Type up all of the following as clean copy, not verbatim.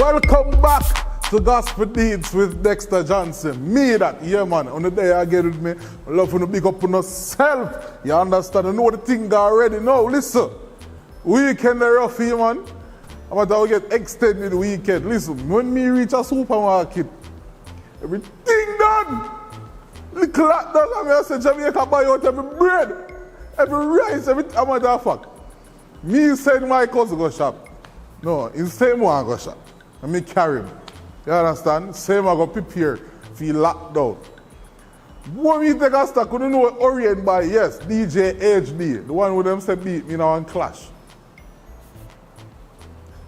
Welcome back to Gospel Deeds with Dexter Johnson. Me that, yeah man, on the day I get with me, I love to big up on yourself. You understand? I know the thing already. Now listen, weekend the rough here man. I'm about to get extended weekend. Listen, when me reach a supermarket, everything done. Little lot done, I say Jamaica buy out every bread, every rice, everything. I'm a fuck. Me send my cousin go shop. No, it's the same one go shop. And me carry him. You understand? Same I go prepare for lockdown. When me take a stock, you know what Orient by, yes, DJ HD, the one with them say beat me now and clash.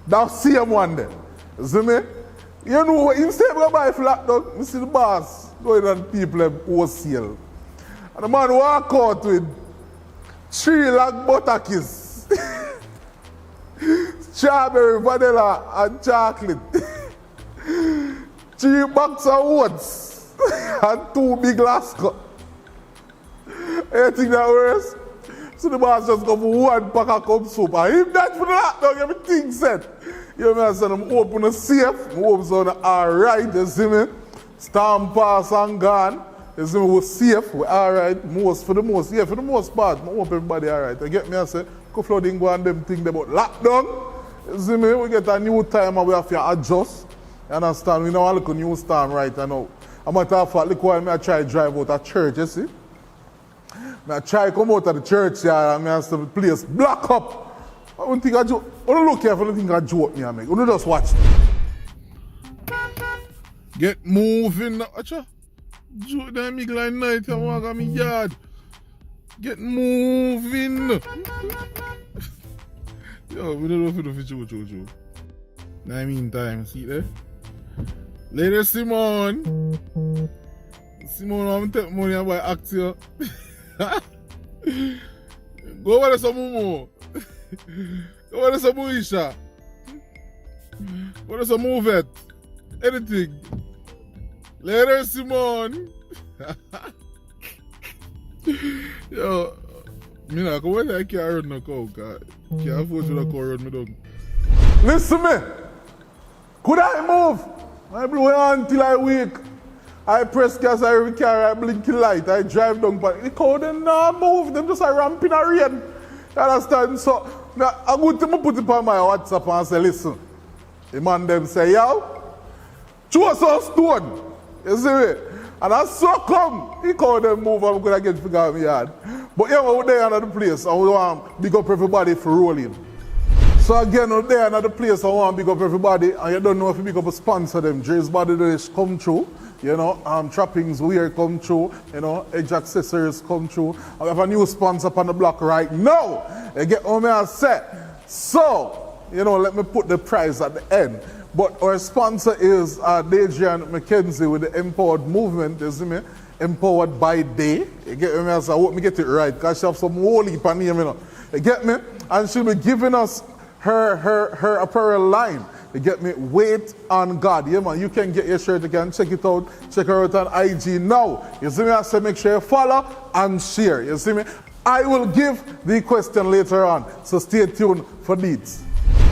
That same one there. See me? You know what, instead of buy for lockdown, you see the boss going on people wholesale. And the man walk out with 3 lakh butterkiss. Strawberry, vanilla, and chocolate. 3 boxes of oats and 2 big glass cups. You think that works? So the boss just go for 1 pack of cup soup. And if that's for the lockdown, everything set. You know what I'm saying? I'm open the safe, I'm open so alright, you see me? Storm pass and gone. You see me, we're safe, we're alright, for the most part, I hope everybody alright. You get me, I say, go flooding go and them things about lockdown. You see me, we get a new time and we have to adjust. You understand? We know I look a new storm right now. I'm going to look while I try to drive out of church, you see? I try to come out of the church here and I see the place block up. I don't think I joke. I don't look careful, I don't think I joke me, I make. I don't just watch. Get moving. Acha. Joke that me like night and walk on me yard. Get moving. Yo, we don't know if you do joke. Now I mean time, see there? Lady Simone. Simone, I'm take money and buy actor. Go over there some more. Go over there some Moisha. Go over there some move it. Anything. Lady Simone. Yo, me not go where I can't run no cow, cause can't afford to cow run me down. Listen me. Could I move? I blow until I wake. I press gas, I carry, I blink the light, I drive down, but the cow them not move, them just a ramp in a rain. You understand? So, now, I go to put it on my WhatsApp and say, listen. The man them say, yo, throw some stone. You see me? And I saw come, he call them move, I'm going to get figure out my yard. But yeah, we're there another place, and we want to big up everybody for rolling. So again, we're there another place, I want to big up everybody, and you don't know if you big up a sponsor them. Dre's Body Dish come through, you know, Trappings Wear come through, you know, Edge Accessories come through. And we have a new sponsor up on the block right now. You get what I say. So, you know, let me put the price at the end. But our sponsor is Dejan McKenzie with the Empowered Movement, you see me? Empowered by Day. You get me? I hope me get it right, because she have some holy pan here, you know. You get me? And she'll be giving us her apparel line. You get me? Wait on God. Yeah, man. You can get your shirt, you can check it out. Check her out on IG now. You see me? I say make sure you follow and share. You see me? I will give the question later on, so stay tuned for Deets.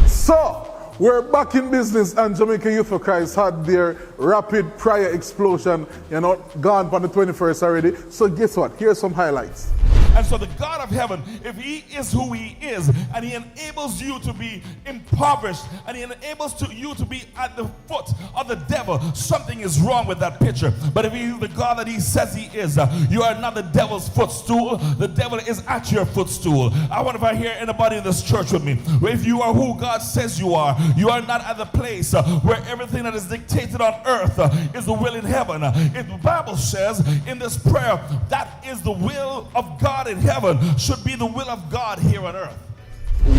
So, we're back in business, and Jamaica Youth for Christ had their rapid prayer explosion, you know, gone on the 21st already. So guess what? Here's some highlights. And so the God of heaven, if he is who he is, and he enables you to be impoverished, and he enables you to be at the foot of the devil, something is wrong with that picture. But if he's the God that he says he is, you are not the devil's footstool. The devil is at your footstool. I wonder if I hear anybody in this church with me. If you are who God says you are not at the place where everything that is dictated on earth is the will in heaven. If the Bible says in this prayer, that is the will of God in heaven should be the will of God here on earth.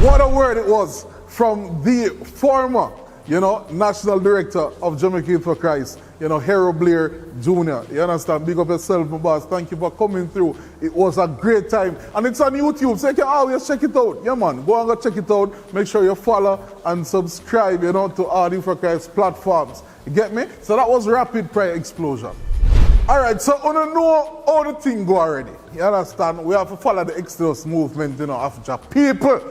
What a word it was from the former, you know, National Director of Jamaica Youth for Christ, you know, Hero Blair Jr. You understand? Big up yourself, my boss. Thank you for coming through. It was a great time. And it's on YouTube, so you can always check it out. Yeah, man. Go and go check it out. Make sure you follow and subscribe, you know, to all the Youth for Christ platforms. You get me? So that was Rapid Prayer Explosion. Alright, so I don't know how the thing go already. You understand? We have to follow the Exodus movement, you know, of the people.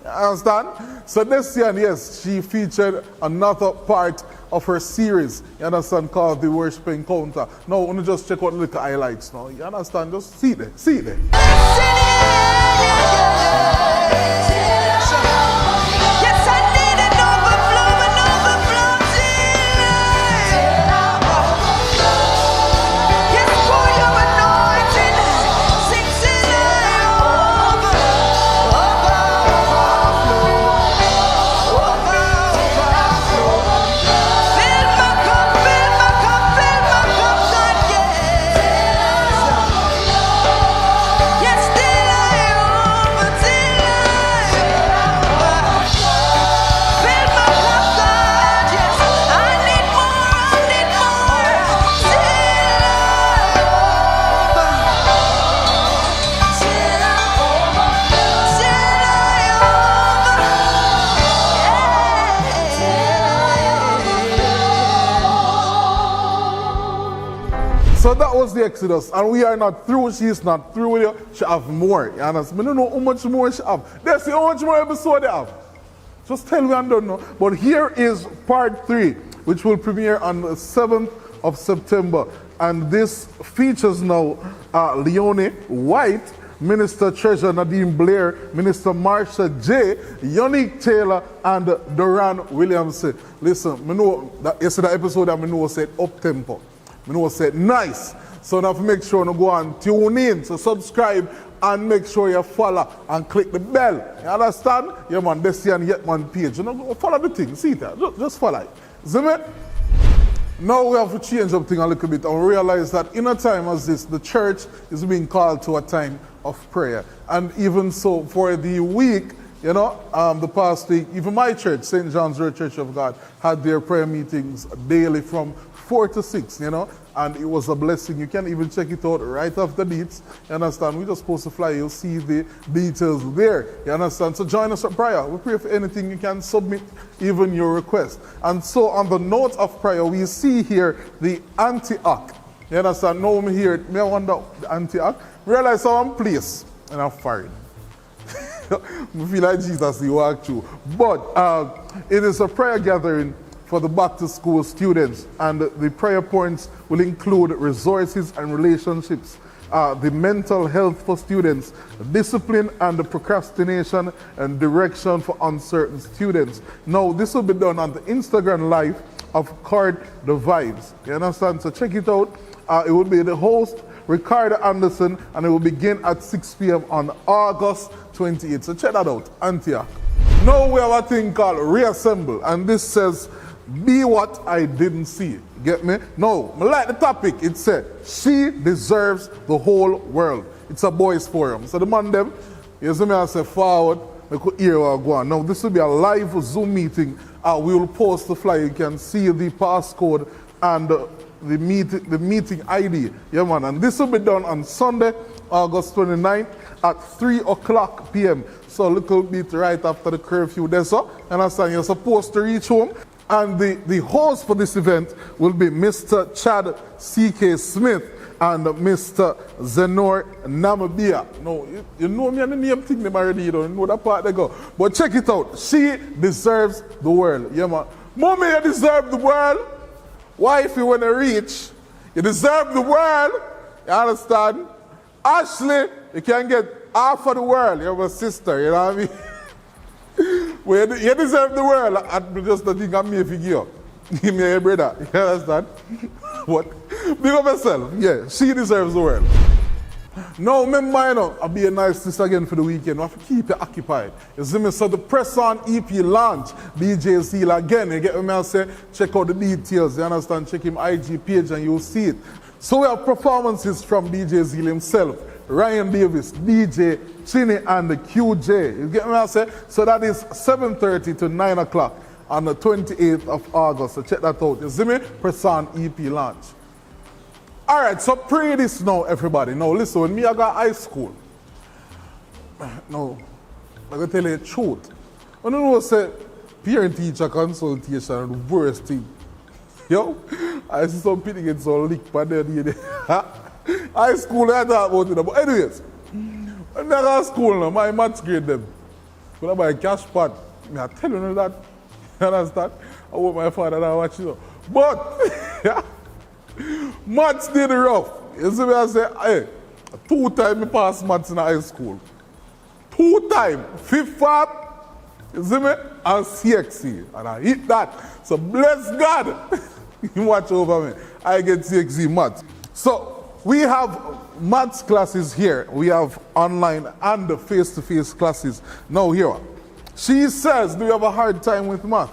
Understand? So this year, yes, she featured another part of her series, you understand, called The Worship Encounter. Now, I want to just check out the little highlights now. You understand? Just see there. See there. So that was the Exodus, and we are not through. She is not through with you. She have more. You understand? I don't know how much more she have. They say how much more episode they have. Just tell me I don't know. But here is part 3, which will premiere on the 7th of September. And this features now Leonie White, Minister Treasurer Nadine Blair, Minister Marsha J, Unique Taylor, and Duran Williamson. Listen, I know that yesterday episode I know said up tempo. I know said nice. So now make sure you go and tune in, so subscribe and make sure you follow and click the bell. You understand? Yeah man, this year and yet one page. You know, go follow the thing, see that? Just follow it. See me? Now we have to change up things a little bit and realize that in a time as this, the church is being called to a time of prayer. And even so, for the week, you know, the past week, even my church, St. John's Road Church of God, had their prayer meetings daily from 4 to 6, you know, and it was a blessing. You can even check it out right after Deets. You understand? We just post a flyer, you'll see the details there. You understand? So join us at prayer. We pray for anything. You can submit even your request. And so on the note of prayer, we see here the Antioch. You understand? Now I'm here, may I wonder the Antioch? Realize how I'm placed and I'm fired. I feel like Jesus, you walk through. But it is a prayer gathering for the back to school students, and the prayer points will include resources and relationships, the mental health for students, discipline and the procrastination and direction for uncertain students. Now this will be done on the Instagram live of Card the Vibes. You understand? So check it out. It will be the host, Ricardo Anderson, and it will begin at 6 p.m. on August 28th. So check that out, Antioch. Now we have a thing called Reassemble, and this says, be what I didn't see. Get me? No, I like the topic. It said, she deserves the whole world. It's a boys forum. So the man them, you see me, I say forward, I could hear what go on. Now this will be a live Zoom meeting. We will post the flyer. You can see the passcode and the meeting ID. Yeah man, and this will be done on Sunday, August 29th at 3 o'clock p.m. So a little bit right after the curfew there, so you understand, you're supposed to reach home. And the host for this event will be Mr. Chad C.K. Smith and Mr. Zenor Namibia. No, you know me and the name thing them already, you don't know that part they go. But check it out. She deserves the world. Yeah, man. Mommy, you deserve the world. Wifey, when you reach, you deserve the world. You understand? Ashley, you can get half of the world. You have a sister, you know what I mean? Well, you deserve the world. I just don't think I'm me if you give up. Give me a brother. You understand? What? Big up yourself. Yeah, she deserves the world. Now, remember, you know, I'll be a nice sister again for the weekend. We have to keep you occupied. You see me? So the Press On EP launch, DJ Seal again. You get me? I say, check out the details. You understand? Check him IG page and you'll see it. So we have performances from DJ Zeal himself, Ryan Davis, DJ Chinny, and the QJ. You get me? I say? So that is 7:30 to 9 o'clock on the 28th of August. So check that out. You see me? Press On EP launch. All right, so pray this now, everybody. Now listen, when me I got high school, no, I'm going to tell you the truth. When you know, say, parent-teacher consultation is the worst thing. Yo, I see some people get so licked by there. High school, I talk about it. But anyways, when I got school now, my maths grade them. Could I buy a cash pot? I tell you that. You understand? I want my father to watch it. But maths did rough. You see me, I say, hey, 2 times I passed maths in high school. 2 times. 5th form, you see me? And CXC. And I hit that. So bless God. You watch over me. I get CXC maths. So we have maths classes here. We have online and the face-to-face classes. Now here. She says, do you have a hard time with math?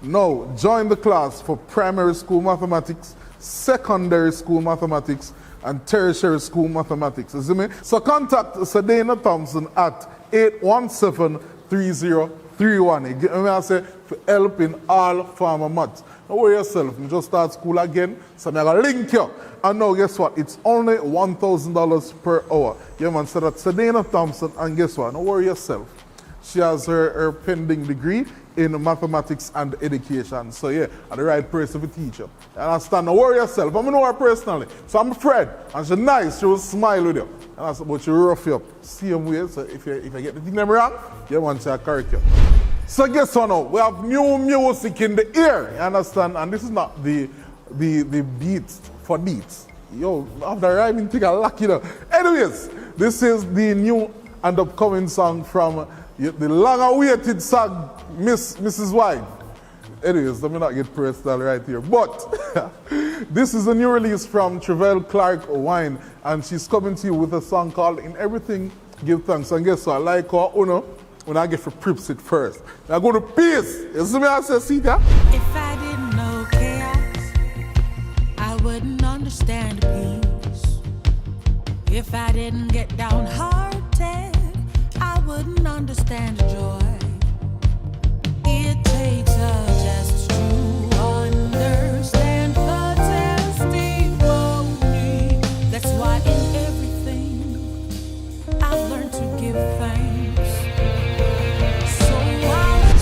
No. Join the class for primary school mathematics, secondary school mathematics, and tertiary school mathematics. You see me? So contact Sadena Thompson at 817-3031. You get me? I say, for help in all form of maths. Don't worry yourself. You just start school again. So I'm going to link you. And now, guess what? It's only $1,000 per hour. Yeah, man. So that's Sadena Thompson. And guess what? Don't worry yourself. She has her pending degree in mathematics and education. So yeah, I'm the right person to teach you. You understand? Don't worry yourself. I know her personally. So I'm a friend. And she's nice. She will smile with you. And that's about you rough you up. Same way. So if you get the thing them wrong, you want to correct you. So guess what now? We have new music in the air. You understand? And this is not the beats for Deets. Yo, after rhyming thing, I like it. Anyways, this is the new and upcoming song from the long-awaited song, Mrs. White. Anyways, let me not get personal right here. But this is a new release from Travell Clark Wine, and she's coming to you with a song called In Everything Give Thanks. And guess what? Like her, when I get for prips it first. Now go to peace. You see me? I say, see that? If I didn't know chaos, I wouldn't understand peace. If I didn't get downhearted, I wouldn't understand joy. It takes a test to understand the testimony. That's why in everything I've learned to give thanks.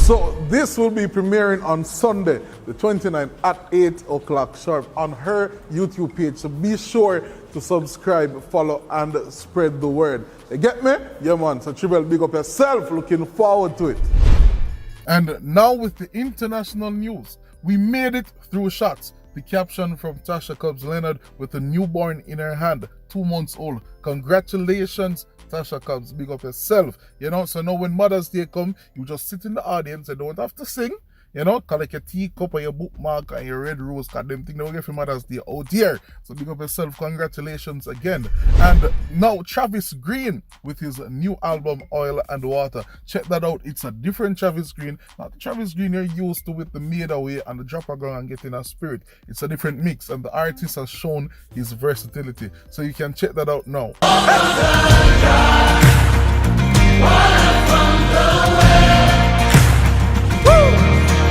So this will be premiering on Sunday, the 29th at 8 o'clock sharp on her YouTube page. So be sure to subscribe, follow, and spread the word. You get me? Yeah, man. So Tribal, big up yourself. Looking forward to it. And now with the international news. We made it through shots. The caption from Tasha Cobbs Leonard with a newborn in her hand, 2 months old. Congratulations, Tasha Cobbs. Big up yourself. You know, so now when Mother's Day come, you just sit in the audience and don't have to sing. You know, collect your teacup or your bookmark and your red rose, because them thing they will get for Mother's Day out here. So big up yourself, congratulations again. And now Travis Green with his new album Oil and Water. Check that out. It's a different Travis Green. Not the Travis Green you're used to with the Made Away and the Drop a Gun and Get in a Spirit. It's a different mix, and the artist has shown his versatility. So you can check that out now.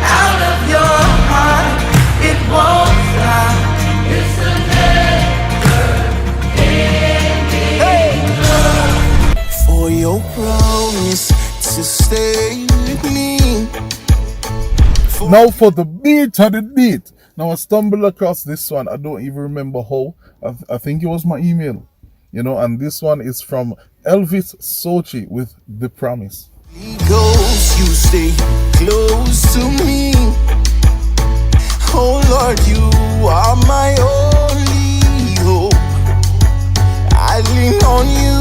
Out of your heart, it won't stop. It's a never-ending love. For your promise to stay with me. Now for the beat of the beat. Now I stumbled across this one. I don't even remember how. I think it was my email. You know, and this one is from Elvis Sochi with The Promise. Goes, you stay close to me. Oh Lord, you are my only hope. I lean on you.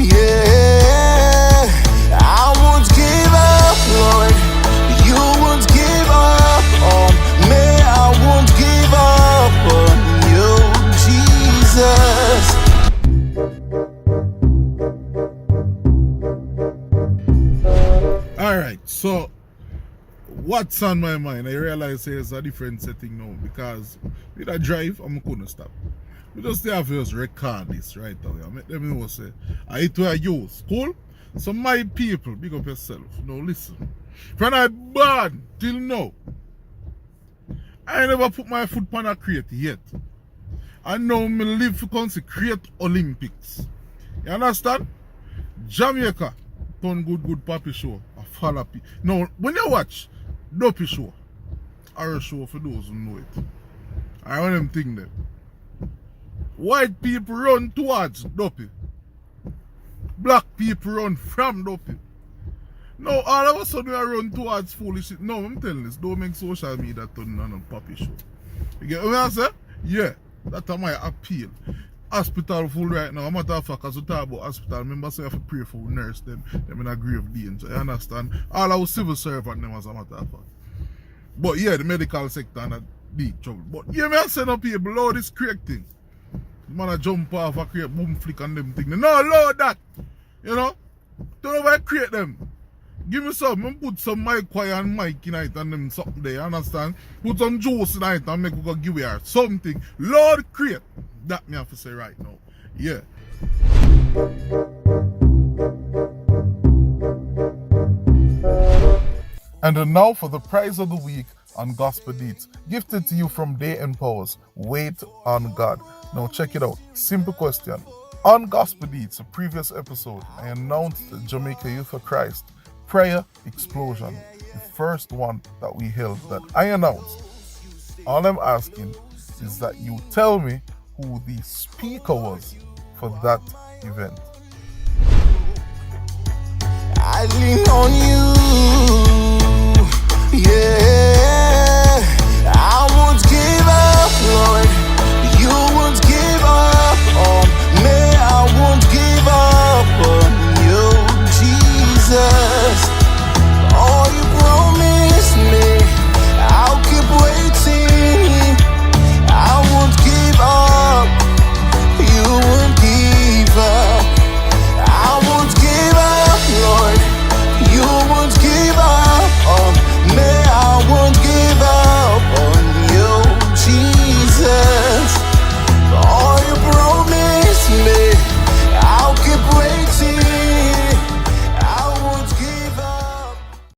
Yeah, I won't give up, Lord. You won't give up on me. I won't give up on you, Jesus. Alright, so what's on my mind? I realize there's a different setting now because with a drive, I'm gonna stop. We just have to just record this right away. I make them know say I to use. Cool? So my people, big up yourself. Now listen. From I born till now, I never put my foot on a crate yet. I know me live to consecrate Olympics. You understand? Jamaica, turn good papi show. A follow pe. Now, when you watch Dopey show, horror show for those who know it. I want them think them. White people run towards Dopey. black people run from doping. No, all of a sudden we run towards foolishness. No, I'm telling this, don't make social media turn on a puppy show. You get what I say? Yeah, that's my appeal. Hospital full right now. A matter of fact, as we talk about hospital, remember say you have to pray for nurse them in a grave danger. You understand? All our civil servant them as a matter of fact. But yeah, the medical sector in a big trouble. But yeah, me I say no people, Lord, this correct thing. Man I jump off and create boom flick and them thing. No, Lord that. You know? Don't ever create them. Give me some, put some mic choir and mic in it and them something there, you understand? Put some juice in it and make we go give her something. Lord create. That me have to say right now. Yeah. And now for the prize of the week on Gospel Deets, gifted to you from Day and Powers. Wait on God. Now check it out. Simple question. On Gospel Deets, a previous episode, I announced the Jamaica Youth for Christ Prayer Explosion, the first one that we held that I announced. All I'm asking is that you tell me who the speaker was for that event. I lean on you, yeah.